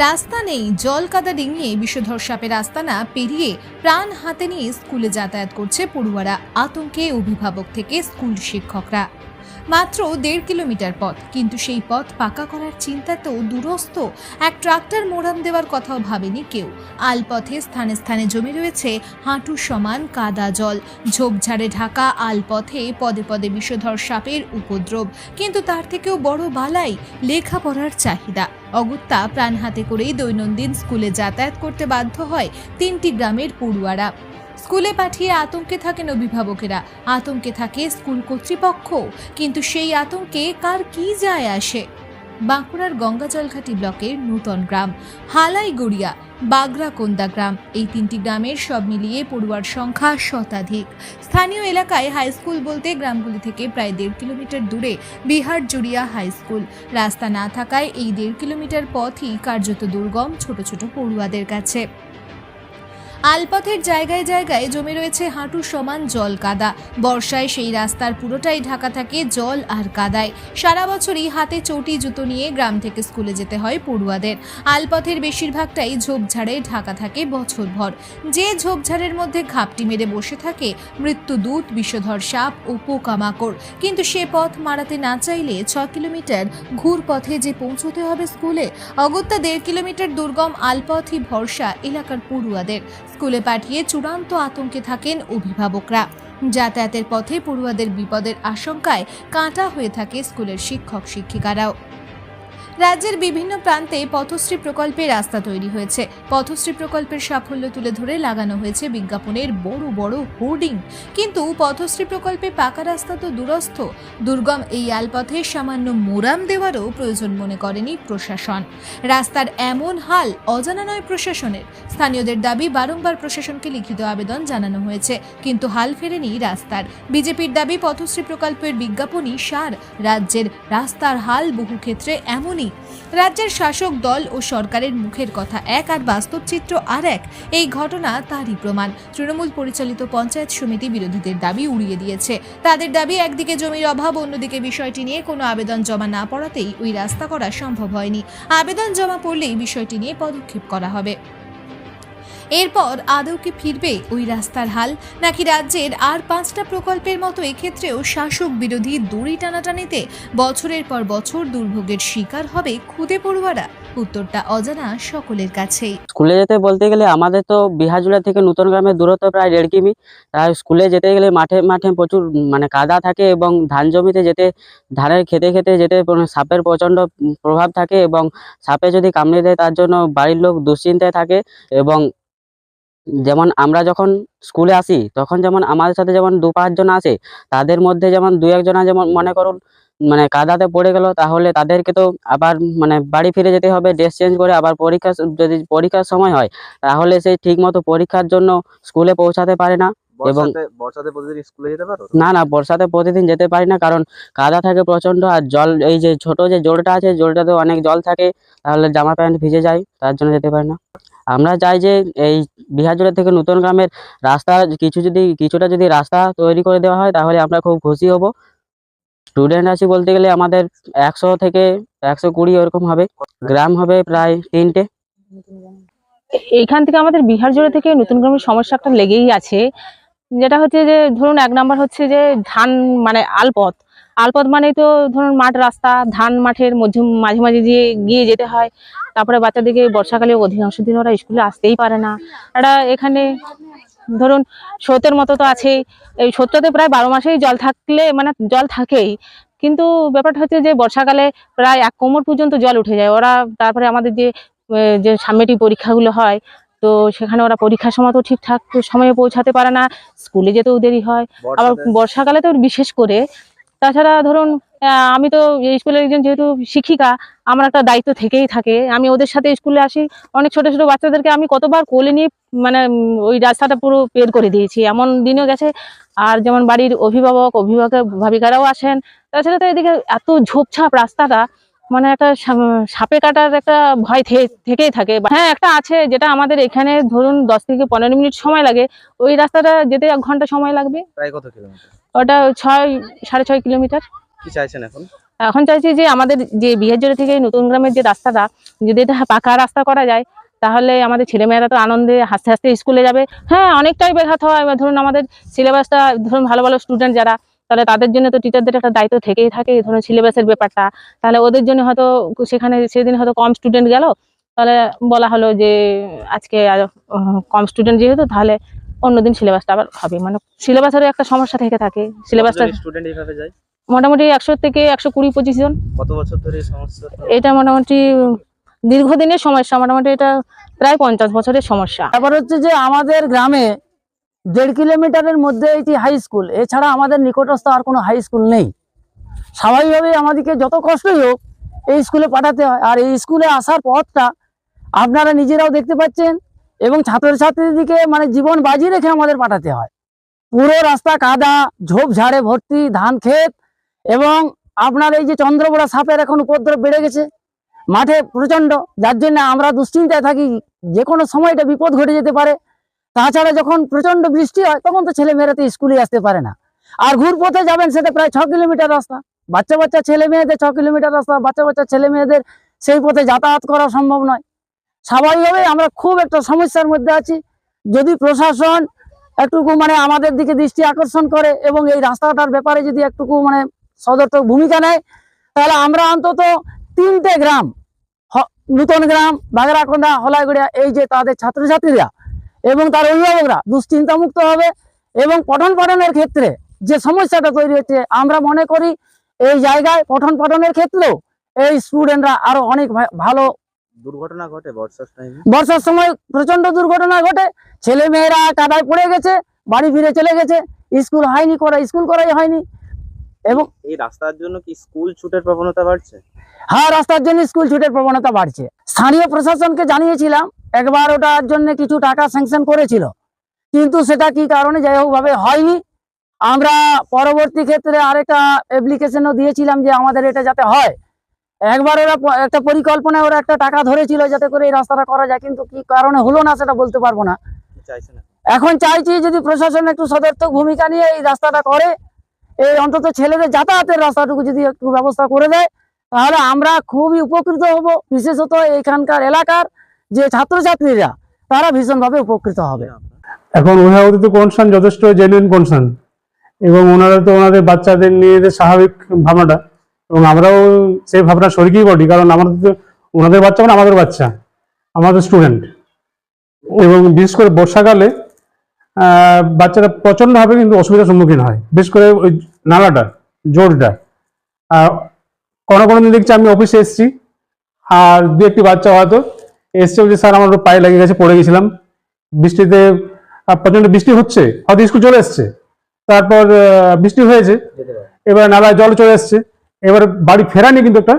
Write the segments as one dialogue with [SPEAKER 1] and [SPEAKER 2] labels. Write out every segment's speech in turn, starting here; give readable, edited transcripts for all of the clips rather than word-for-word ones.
[SPEAKER 1] রাস্তা নেই, জল কাদা ডিঙিয়ে বিষধর সাপের আস্তানা পেরিয়ে প্রাণ হাতে নিয়ে স্কুলে যাতায়াত করছে পড়ুয়ারা। আতঙ্কে অভিভাবক থেকে স্কুল শিক্ষকরা। মাত্র 1.5 কিলোমিটার পথ, কিন্তু সেই পথ পাকা করার চিন্তাতেও দূরস্থ। এক ট্রাক্টর মোড়াম দেওয়ার কথাও ভাবেনি কেউ। আলপথে স্থানে স্থানে জমে রয়েছে হাঁটু সমান কাদা জল। ঝোপঝাড়ে ঢাকা আলপথে পদে পদে বিষধর সাপের উপদ্রব। কিন্তু তার থেকেও বড় বালাই লেখাপড়ার চাহিদা। অগত্যা প্রাণ হাতে করেই দৈনন্দিন স্কুলে যাতায়াত করতে বাধ্য হয় 3টি গ্রামের পড়ুয়ারা। স্কুলে পাঠিয়ে আতঙ্কে থাকেন অভিভাবকেরা, আতঙ্কে থাকে স্কুল কর্তৃপক্ষ। কিন্তু সেই আতঙ্কে কার কি যায় আসে? বাঁকুড়ার গঙ্গাজলঘাটি ব্লকের নূতন গ্রাম, হালাইগড়িয়া, বাগরাকোন্দা গ্রাম, এই 3টি গ্রামের সব মিলিয়ে পড়ুয়ার সংখ্যা শতাধিক। স্থানীয় এলাকায় হাই স্কুল বলতে গ্রামগুলি থেকে প্রায় 1.5 কিলোমিটার দূরে বিহারজুড়িয়া হাই স্কুল। রাস্তা না থাকায় এই 1.5 কিলোমিটার পথই কার্যত দুর্গম ছোট ছোট পড়ুয়াদের কাছে। আলপথের জায়গায় জায়গায় জমে রয়েছে হাঁটু সমান জল কাদা। বর্ষায় সেই রাস্তার পুরোটাই ঢাকা থাকে জল আর কাদায়। সারা বছরই হাতে চটি জুতো নিয়ে গ্রাম থেকে স্কুলে যেতে হয় পড়ুয়াদের। আলপথের বেশিরভাগটাই ঝোপঝাড়ে ঢাকা থাকে বছরভর। যে ঝোপঝাড়ের মধ্যে ঘাপটি মেরে বসে থাকে মৃত্যুদূত, বিষধর সাপ ও পোকামাকড়। কিন্তু সে পথ মারাতে না চাইলে 6 কিলোমিটার ঘুর পথে যে পৌঁছতে হবে স্কুলে। অগত্যা 1.5 কিলোমিটার দুর্গম আলপথই ভরসা এলাকার পড়ুয়াদের। স্কুলে পাঠিয়ে চূড়ান্ত আতঙ্কে থাকেন অভিভাবকরা। যাতায়াতের পথে পড়ুয়াদের বিপদের আশঙ্কায় কাঁটা হয়ে থাকে স্কুলের শিক্ষক শিক্ষিকারাও। রাজ্যের বিভিন্ন প্রান্তে পথশ্রী প্রকল্পে রাস্তা তৈরি হয়েছে। পথশ্রী প্রকল্পের সাফল্য তুলে ধরে লাগানো হয়েছে বিজ্ঞাপনের বড় বড় হোর্ডিং। কিন্তু পথশ্রী প্রকল্পে পাকা রাস্তা তো দূরস্থ, দুর্গম এই আলপথে সামান্য মোড়াম দেওয়ারও প্রয়োজন মনে করেনি প্রশাসন। রাস্তার এমন হাল অজানা নয় প্রশাসনের। স্থানীয়দের দাবি, বারংবার প্রশাসনকে লিখিত আবেদন জানানো হয়েছে, কিন্তু হাল ফেরেনি রাস্তার। বিজেপির দাবি, পথশ্রী প্রকল্পের বিজ্ঞাপনই সার। রাজ্যের রাস্তার হাল বহু ক্ষেত্রে এমনই। রাজ্যের শাসক দল ও সরকারের মুখের কথা এক আর বাস্তব চিত্র আর এক। এই ঘটনা তারই প্রমাণ। তৃণমূল পরিচালিত পঞ্চায়েত সমিতি বিরোধীদের দাবি উড়িয়ে দিয়েছে। তাদের দাবি, একদিকে জমির অভাব, অন্যদিকে বিষয়টি নিয়ে কোনো আবেদন জমা না পড়াতেই ওই রাস্তা করা সম্ভব হয়নি। আবেদন জমা পড়লেই বিষয়টি নিয়ে পদক্ষেপ করা হবে। এরপর আদৌ কি ফিরবে ওই রাস্তার হাল, নাকি রাজ্যের আর 5টা প্রকল্পের মতো এক্ষেত্রেও শাসক বিরোধী দড়ি টানাটানিতে বছরের পর বছর দুর্ভোগের শিকার হবে খুদে পড়ুয়ারা? উত্তরটা অজানা সকলের কাছেই।
[SPEAKER 2] স্কুলে যেতে বলতে গেলে আমাদের তো বিহারজুড়া থেকে নূতন গ্রামের দূরত্ব প্রায় 1.5 কিমি। তাই স্কুলে যেতে গেলে মাঠে মাঠে প্রচুর কাদা থাকে এবং ধান জমিতে যেতে, ধানের খেতে খেতে যেতে সাপের প্রচণ্ড প্রভাব থাকে এবং সাপে যদি কামড়ে দেয় তার জন্য বাড়ির লোক দুশ্চিন্তায় থাকে। এবং যেমন আমরা যখন স্কুলে আসি তখন যেমন আমাদের সাথে যেমন 2-5 জন আসে, তাদের মধ্যে যেমন 2-1 জনা যেমন মনে করুন কাদাতে পড়ে গেল, তাহলে তাদেরকে তো আবার বাড়ি ফিরে যেতে হবে ড্রেস চেঞ্জ করে। আবার যদি পরীক্ষার সময় হয় তাহলে সেই ঠিক মতো পরীক্ষার জন্য স্কুলে পৌঁছাতে পারে না। এবং
[SPEAKER 3] বর্ষাতে প্রতিদিন স্কুলে যেতে পারো?
[SPEAKER 2] না, বর্ষাতে প্রতিদিন যেতে পারি না, কারণ কাদা থাকে প্রচণ্ড। আর জল, এই যে ছোট যে জলটা আছে, জলটাতে অনেক জল থাকে, তাহলে জামা প্যান্ট ভিজে যায়, তার জন্য যেতে পারি না। আমরা চাই যে এই বিহারজুড়া থেকে নূতন গ্রামের রাস্তা কিছুটা যদি রাস্তা তৈরি করে দেওয়া হয় তাহলে আমরা খুব খুশি হব। স্টুডেন্ট আছি বলতে গেলে আমাদের 100 থেকে 120 এরকম হবে। গ্রাম হবে প্রায় 3টে।
[SPEAKER 4] এইখান থেকে আমাদের বিহারজুড়া থেকে নতুন গ্রামের সমস্যা একটা লেগেই আছে, যেটা হচ্ছে যে ধরুন 1 নাম্বার হচ্ছে যে ধান আলপথ মানেই তো ধরুন মাঠ রাস্তা, ধান মাঠের মাঝে মাঝে দিয়ে গিয়ে যেতে হয়। তারপরে বাচ্চাদেরকে বর্ষাকালে অধিকাংশ দিন ওরা স্কুলে আসতেই পারে না। এখানে ধরুন স্রোতের মতো তো আছেই, এই স্রোতটাতে প্রায় 12 মাসেই জল থাকলে জল থাকেই। কিন্তু ব্যাপারটা হচ্ছে যে বর্ষাকালে প্রায় 1 কোমর পর্যন্ত জল উঠে যায়। ওরা তারপরে আমাদের যে সামনেটি পরীক্ষাগুলো হয়, তো সেখানে ওরা পরীক্ষার সময় তো ঠিকঠাক সময়ে পৌঁছাতে পারে না, স্কুলে যেতেও দেরি হয়। আবার বর্ষাকালে তো বিশেষ করে। তাছাড়া ধরুন আমি তো স্কুলের একজন যেহেতু শিক্ষিকা, আমার একটা দায়িত্ব থেকেই থাকে। আমি ওদের সাথে স্কুলে আসি, অনেক ছোট ছোট বাচ্চাদেরকে আমি কতবার কোলে নিয়ে ওই রাস্তাটা পুরো বের করে দিয়েছি, এমন দিনও গেছে। আর যেমন বাড়ির অভিভাবক ভাবিকারাও আসেন। তাছাড়া তো এদিকে এত ঝোপঝাপ রাস্তাটা, একটা সাপে কাটার একটা ভয় থেকেই থাকে। হ্যাঁ, একটা আছে যেটা আমাদের এখানে ধরুন 10 থেকে 15 মিনিট সময় লাগে, ওই রাস্তাটা যেতে 1 ঘন্টা সময় লাগবে।
[SPEAKER 3] প্রায় কত কিলোমিটার?
[SPEAKER 4] ওটা 6-6.5 কিলোমিটার।
[SPEAKER 3] কি চাইছেন এখন?
[SPEAKER 4] এখন চাইছি যে আমাদের যে বিহারজোড়া থেকে নতুন গ্রামের যে রাস্তাটা যদি এটা পাকা রাস্তা করা যায়, তাহলে আমাদের ছেলেমেয়েরা তো আনন্দে হাসতে হাসতে স্কুলে যাবে। হ্যাঁ, অনেকটাই ব্যাঘাত হয়। এবার ধরুন আমাদের সিলেবাসটা ধরুন ভালো ভালো স্টুডেন্ট যারা, তাহলে তাদের জন্য তো টিচারদের একটা দায়িত্ব থেকেই থাকে ধরুন সিলেবাসের ব্যাপারটা। তাহলে ওদের জন্য হয়তো সেখানে সেদিন হয়তো কম স্টুডেন্ট গেল, তাহলে বলা হলো যে আজকে আর কম স্টুডেন্ট যেহেতু তাহলে অন্যদিন সিলেবাসটা আবার হবে, মানে সিলেবাসেরও একটা সমস্যা থেকে থাকে। সিলেবাসটা
[SPEAKER 3] স্টুডেন্ট এইভাবে যায়?
[SPEAKER 4] মোটামুটি 100 থেকে 120-25 জন।
[SPEAKER 3] কত বছর ধরে এই সমস্যা?
[SPEAKER 4] এটা মোটামুটি দীর্ঘদিনের সমস্যা, মোটামুটি এটা প্রায় 50 বছরের সমস্যা।
[SPEAKER 5] ব্যাপার হচ্ছে যে আমাদের গ্রামে 1.5 কিলোমিটারের মধ্যে এটি হাই স্কুল, এছাড়া আমাদের নিকটস্থ আর কোনো হাই স্কুল নেই। স্বাভাবিকভাবেই আমাদেরকে যত কষ্টই হোক এই স্কুলে পাঠাতে হয়। আর এই স্কুলে আসার পথটা আপনারা নিজেরাও দেখতে পাচ্ছেন, এবং ছাত্রছাত্রীদেরকে মানে জীবন বাজি রেখে আমাদের পাঠাতে হয়। পুরো রাস্তা কাদা, ঝোপঝাড়ে ভর্তি, ধান ক্ষেত, এবং আপনার এই যে চন্দ্রবোড়া সাপের এখন উপদ্রব বেড়ে গেছে মাঠে প্রচন্ড, যার জন্য আমরা দুশ্চিন্তায় থাকি যে কোনো সময় এটা বিপদ ঘটে যেতে পারে। তাছাড়া যখন প্রচন্ড বৃষ্টি হয় তখন তো ছেলেমেয়েরা তো স্কুলে আসতে পারে না। আর ঘুরপথে যাবেন সেটা প্রায় 6 কিলোমিটার রাস্তা। বাচ্চা ছেলে মেয়েদের 6 কিলোমিটার রাস্তা, বাচ্চা ছেলে মেয়েদের সেই পথে যাতায়াত করা সম্ভব নয়। স্বাভাবিকভাবেই আমরা খুব একটা সমস্যার মধ্যে আছি। যদি প্রশাসন একটুকু মানে আমাদের দিকে দৃষ্টি আকর্ষণ করে এবং এই রাস্তাটার ব্যাপারে যদি একটুকু মানে সদর্থক ভূমিকা নেয়, তাহলে আমরা অন্তত 3টে গ্রাম, নতুন গ্রাম, বাগরাকোন্দা, হলাইগুড়িয়া, এই যে তাদের ছাত্রছাত্রীরা এবং তার অভিভাবকরা দুশ্চিন্তা মুক্ত হবে। এবং পঠন পাঠনের ক্ষেত্রে যে সমস্যাটা তৈরি হচ্ছে, আমরা মনে করি এই জায়গায় পঠন পাঠনের ক্ষেত্রেও এই স্টুডেন্টরা আরো অনেক ভালো।
[SPEAKER 3] দুর্ঘটনা ঘটে বর্ষার টাইমে?
[SPEAKER 5] বর্ষার সময় প্রচন্ড দুর্ঘটনা ঘটে, ছেলে মেয়েরা কাদায় পড়ে গেছে, বাড়ি ফিরে চলে গেছে, স্কুল হয়নি, স্কুল করাই হয়নি। এবং
[SPEAKER 3] এই রাস্তার জন্য কি স্কুল ছুটের প্রবণতা বাড়ছে?
[SPEAKER 5] হ্যাঁ, রাস্তার জন্য স্কুল ছুটের প্রবণতা বাড়ছে। স্থানীয় প্রশাসনকে জানিয়েছিলাম, একবার ওটার জন্য কিছু টাকা স্যাংশন করেছিল, কিন্তু সেটা কি কারণে যাই হোক ভাবে হয়নি। আমরা পরবর্তী ক্ষেত্রে আরেকটা অ্যাপ্লিকেশনও দিয়েছিলাম যে আমাদের এটা যাতে হয়। একবার ওরা একটা পরিকল্পনায় ওরা একটা টাকা ধরেছিল যাতে করে এই রাস্তাটা করা যায়, কিন্তু কি কারণে হলো না সেটা বলতে পারবো না।
[SPEAKER 3] কি চাইছেন এখন?
[SPEAKER 5] এখন চাইছি যদি প্রশাসন একটু সদর্থক ভূমিকা নিয়ে এই রাস্তাটা করে, এই অন্তত ছেলেদের যাতায়াতের রাস্তাটুকু যদি একটু ব্যবস্থা করে দেয়, তাহলে আমরা খুবই উপকৃত হব। বিশেষত এখানকার এলাকার যে ছাত্রছাত্রীরা তারা ভীষণভাবে উপকৃত হবে।
[SPEAKER 6] এখন অভিভাবকদের তো কনসার্ন যথেষ্ট জেনুইন কনসার্ন, এবং ওনারা তো ওনাদের বাচ্চাদের নিয়ে যে স্বাভাবিক ভাবনাটা, এবং আমরাও সেই ভাবনা শরিকই বটি, কারণ আমাদের তো ওনাদের বাচ্চা মানে আমাদের বাচ্চা, আমাদের স্টুডেন্ট। এবং বিশেষ করে বর্ষাকালে বাচ্চারা প্রচণ্ডভাবে কিন্তু অসুবিধার সম্মুখীন হয়, বিশেষ করে ওই নালাটা, জোরটা। কোনো দিন দেখছি আমি অফিসে এসেছি, আর 2-1টি বাচ্চা হয়তো এসছে যে স্যার আমার পায়ে লেগে গেছে, পড়ে গেছিলাম বৃষ্টিতে, প্রচন্ড বৃষ্টি হচ্ছে, হয়তো স্কুল চলে এসছে, তারপর বৃষ্টি হয়েছে, এবার নালায় জল চলে এসছে, এবার বাড়ি ফেরা নিয়ে কিন্তু একটা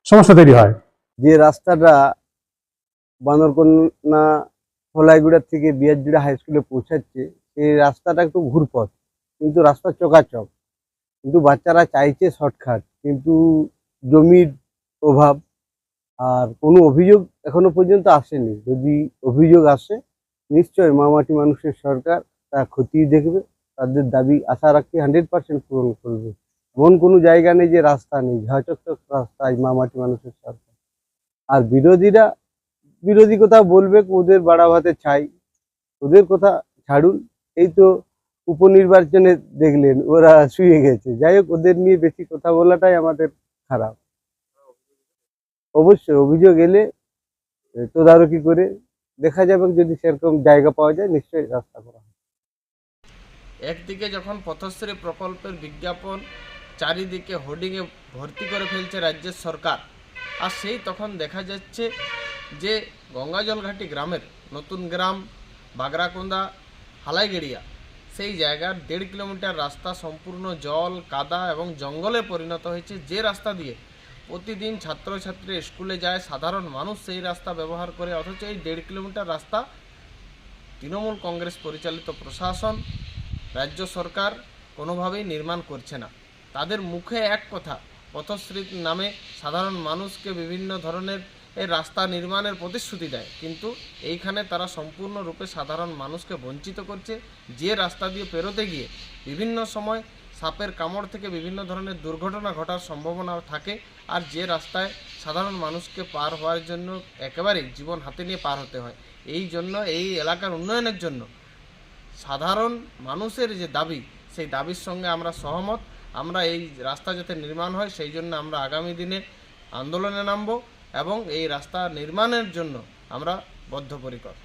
[SPEAKER 6] সমস্যা তৈরি হয়।
[SPEAKER 7] যে রাস্তাটা বান্দরকন্যা হলাইগুড়া থেকে বিহারজোড়া হাই স্কুলে পৌঁছাচ্ছে, এই রাস্তাটা একটু ঘুরপথ, কিন্তু রাস্তা চকাচক, কিন্তু বাচ্চারা চাইছে শর্টকাট, কিন্তু জমির অভাব, আর কোনো অভিযোগ এখনো পর্যন্ত আসেনি। যদি অভিযোগ আসে নিশ্চয় মামাটি মানুষের সরকার তা খতিয়ে দেখবে, তাদের দাবি আশা রাখতে 100% পূরণ করবে। এমন কোনো জায়গা নেই যে রাস্তা নেই, ঝাঁচকচক রাস্তায় মামাটি মানুষের সরকার। আর বিরোধীরা বিরোধী কথা বলবে, ওদের বাড়া ভাতে ছাই, ওদের কথা ছাড়ুন। এই তো উপনির্বাচনে দেখলেন ওরা শুয়ে গেছে। যাই হোক, ওদের নিয়ে বেশি কথা বলাটাই আমাদের খারাপ। অবশ্যই অভিযোগ এলে তদারকি করে দেখা যাবে, যদি সেরকম জায়গা পাওয়া যায় নিশ্চয়ই রাস্তা করা হবে।
[SPEAKER 8] একদিকে যখন পথশ্রী প্রকল্পের বিজ্ঞাপন চারিদিকে হোর্ডিংয়ে ভর্তি করে ফেলছে রাজ্যের সরকার, আর সেই তখন দেখা যাচ্ছে যে গঙ্গাজলঘাটি গ্রামের নতুন গ্রাম, বাগরাকোন্দা, হালাইগেড়িয়া, সেই জায়গার 1.5 কিলোমিটার রাস্তা সম্পূর্ণ জল, কাদা এবং জঙ্গলে পরিণত হয়েছে। যে রাস্তা দিয়ে প্রতিদিন ছাত্রছাত্রী স্কুলে যায়, সাধারণ মানুষ সেই রাস্তা ব্যবহার করে, অথচ এই 1.5 কিলোমিটার রাস্তা তৃণমূল কংগ্রেস পরিচালিত প্রশাসন, রাজ্য সরকার কোনোভাবেই নির্মাণ করছে না। তাদের মুখে এক কথা, পথশ্রীর নামে সাধারণ মানুষকে বিভিন্ন ধরনের রাস্তা নির্মাণের প্রতিশ্রুতি দেয়, কিন্তু এইখানে তারা সম্পূর্ণরূপে সাধারণ মানুষকে বঞ্চিত করছে। যে রাস্তা দিয়ে পেরোতে গিয়ে বিভিন্ন সময় সাপের কামড় থেকে বিভিন্ন ধরনের দুর্ঘটনা ঘটার সম্ভাবনা থাকে। আর যে রাস্তায় সাধারণ মানুষকে পার হওয়ার জন্য একেবারেই জীবন হাতে নিয়ে পার হতে হয়, এই জন্য এই এলাকার উন্নয়নের জন্য সাধারণ মানুষের যে দাবি, সেই দাবির সঙ্গে আমরা সহমত। আমরা এই রাস্তা যাতে নির্মাণ হয় সেই জন্য আমরা আগামী দিনে আন্দোলনে নামব এবং এই রাস্তা নির্মাণের জন্য আমরা বদ্ধপরিকর।